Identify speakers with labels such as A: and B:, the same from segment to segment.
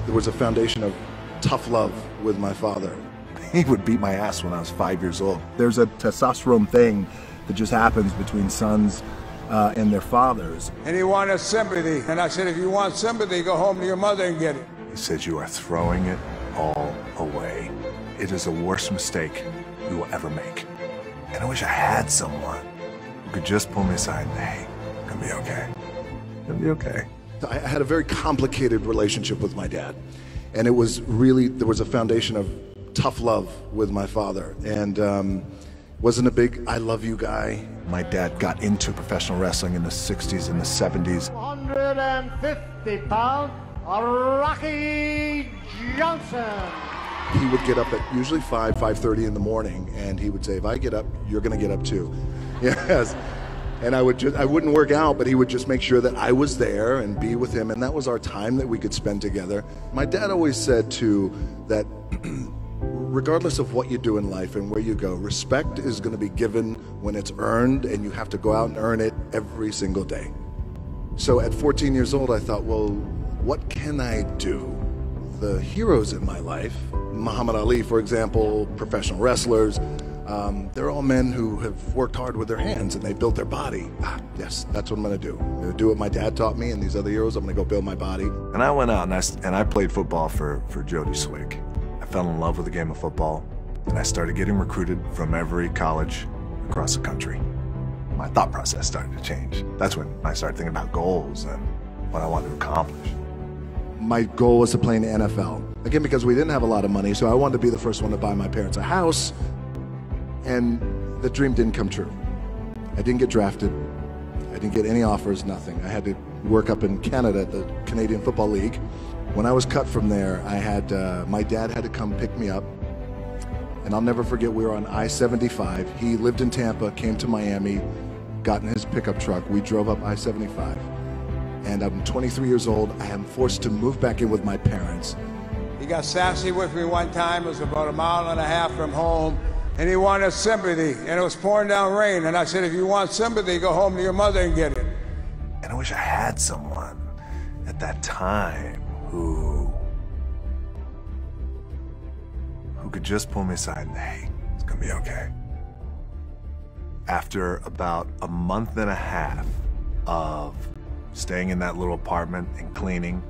A: There was a foundation of tough love with my father. He would beat my ass when I was 5 years old. There's a testosterone thing that just happens between sons and their fathers.
B: And he wanted sympathy. And I said, if you want sympathy, go home to your mother and get it.
A: He said, you are throwing it all away. It is the worst mistake you will ever make. And I wish I had someone who could just pull me aside and, hey, it's gonna be okay. It's gonna be okay. I had a very complicated relationship with my dad. And it was really, there was a foundation of tough love with my father. And wasn't a big I love you guy. My dad got into professional wrestling in the 60s and the 70s.
C: 150 pounds, Rocky Johnson.
A: He would get up at usually 5:30 in the morning, and he would say, if I get up, you're gonna get up too. Yes. And I wouldn't work out, but he would just make sure that I was there and be with him, and that was our time that we could spend together. My dad always said too that regardless of what you do in life and where you go, respect is going to be given when it's earned, and you have to go out and earn it every single day. So at 14 years old, I thought, well, what can I do? The heroes in my life, Muhammad Ali, for example, professional wrestlers, they're all men who have worked hard with their hands and they built their body. Yes, that's what I'm going to do. I'm going to do what my dad taught me and these other heroes. I'm going to go build my body. And I went out and I played football for Jody Swig. I fell in love with the game of football, and I started getting recruited from every college across the country. My thought process started to change. That's when I started thinking about goals and what I wanted to accomplish. My goal was to play in the NFL. Again, because we didn't have a lot of money, so I wanted to be the first one to buy my parents a house, and the dream didn't come true. I didn't get drafted. I didn't get any offers, nothing. I had to work up in Canada at the Canadian Football League. When I was cut from there, I had my dad had to come pick me up, and I'll never forget, we were on I-75. He lived in Tampa, came to Miami, got in his pickup truck. We drove up I-75, and I'm 23 years old. I am forced to move back in with my parents.
B: He got sassy with me one time. It was about 1.5 miles from home, and he wanted sympathy, and it was pouring down rain. And I said, if you want sympathy, go home to your mother and get it.
A: And I wish I had someone at that time who could just pull me aside and, hey, it's gonna be okay. After about a month and a half of staying in that little apartment and cleaning,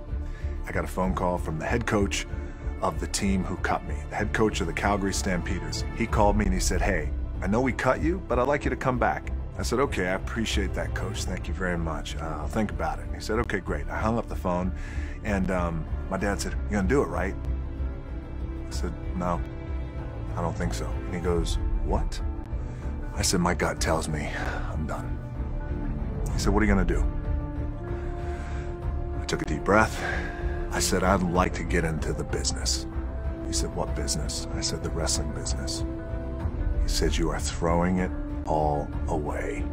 A: I got a phone call from the head coach of the team who cut me, the head coach of the Calgary Stampeders. He called me and he said, hey, I know we cut you, but I'd like you to come back. I said, okay, I appreciate that, coach. Thank you very much. I'll think about it. And he said, okay, great. I hung up the phone, and my dad said, you're gonna do it, right? I said, no, I don't think so. And he goes, what? I said, my gut tells me I'm done. He said, what are you gonna do? I took a deep breath. I said, I'd like to get into the business. He said, what business? I said, the wrestling business. He said, you are throwing it all away.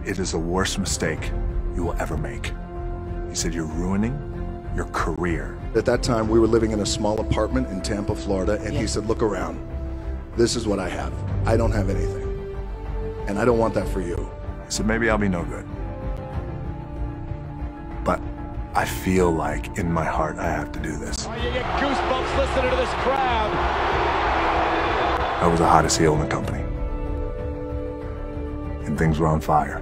A: It is the worst mistake you will ever make. He said, you're ruining your career. At that time, we were living in a small apartment in Tampa, Florida, and he said, look around. This is what I have. I don't have anything. And I don't want that for you. He said, maybe I'll be no good. But I feel like in my heart I have to do this.
D: Oh, you get goosebumps listening to this crowd.
A: I was the hottest heel in the company. And things were on fire.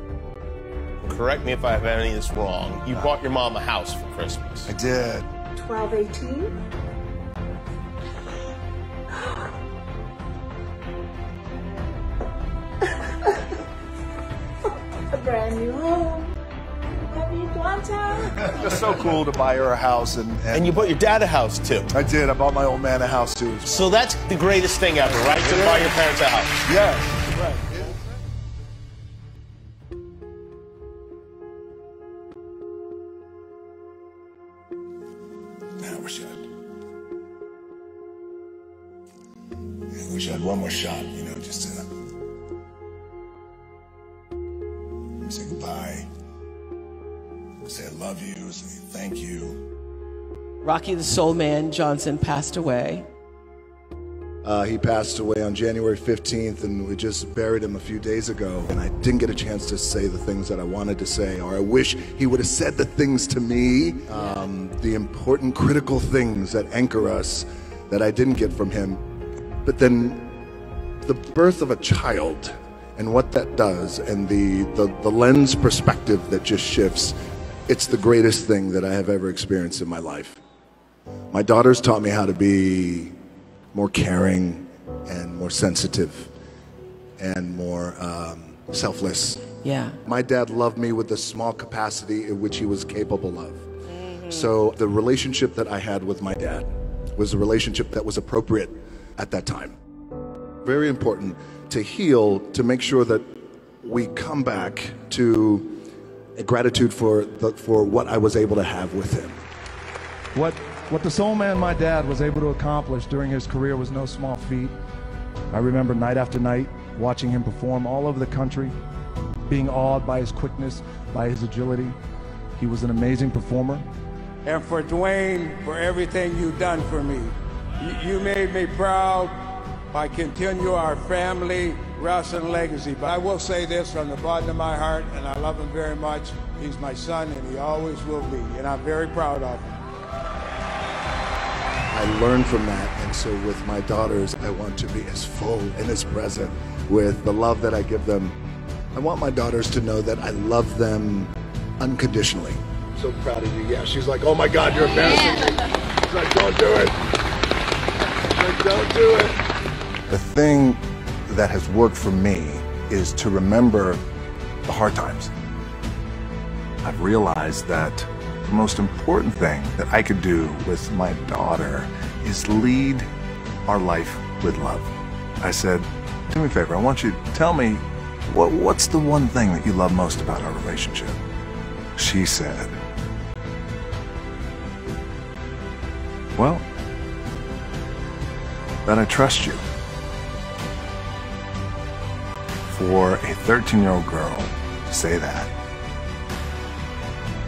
E: Correct me if I have any of this wrong. You bought your mom a house for Christmas.
A: I did.
F: 1218. A brand new home.
A: It's so cool to buy her a house.
E: And you bought your dad a house too.
A: I did. I bought my old man a house too.
E: So that's the greatest thing ever, right? To buy your parents a house.
A: Yeah. Right. I wish I had one more shot, you know, just to say goodbye, say I love you, say thank you.
G: Rocky the Soul Man Johnson passed away
A: He passed away on January 15th, and we just buried him a few days ago. And I didn't get a chance to say the things that I wanted to say, or I wish he would have said the things to me, the important, critical things that anchor us that I didn't get from him. But then the birth of a child and what that does, and the lens perspective that just shifts, it's the greatest thing that I have ever experienced in my life. My daughters taught me how to be more caring and more sensitive and more selfless.
G: Yeah.
A: My dad loved me with the small capacity in which he was capable of. So the relationship that I had with my dad was a relationship that was appropriate at that time. Very important to heal, to make sure that we come back to a gratitude for what I was able to have with him.
H: What the soul man, my dad, was able to accomplish during his career was no small feat. I remember night after night watching him perform all over the country, being awed by his quickness, by his agility. He was an amazing performer.
B: And for Dwayne, for everything you've done for me. You made me proud by continuing our family wrestling legacy. But I will say this from the bottom of my heart, and I love him very much. He's my son, and he always will be, and I'm very proud of him.
A: I learned from that, and so with my daughters, I want to be as full and as present with the love that I give them. I want my daughters to know that I love them unconditionally. So proud of you. Yeah, she's like, oh my God, you're embarrassing me. She's like, don't do it. She's like, don't do it. The thing that has worked for me is to remember the hard times. I've realized that the most important thing that I could do with my daughter is lead our life with love. I said, do me a favor, I want you to tell me what's the one thing that you love most about our relationship? She said, well, that I trust you. For a 13-year-old girl to say that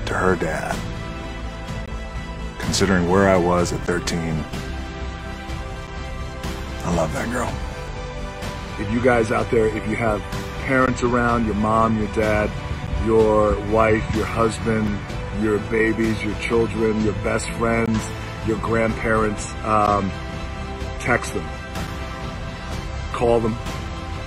A: to her dad, considering where I was at 13, I love that girl.
I: If you guys out there, if you have parents around, your mom, your dad, your wife, your husband, your babies, your children, your best friends, your grandparents, text them, call them,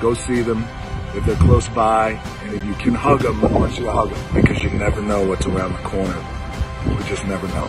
I: go see them if they're close by, and if you can hug them, I want you to hug them, because you never know what's around the corner. We just never know.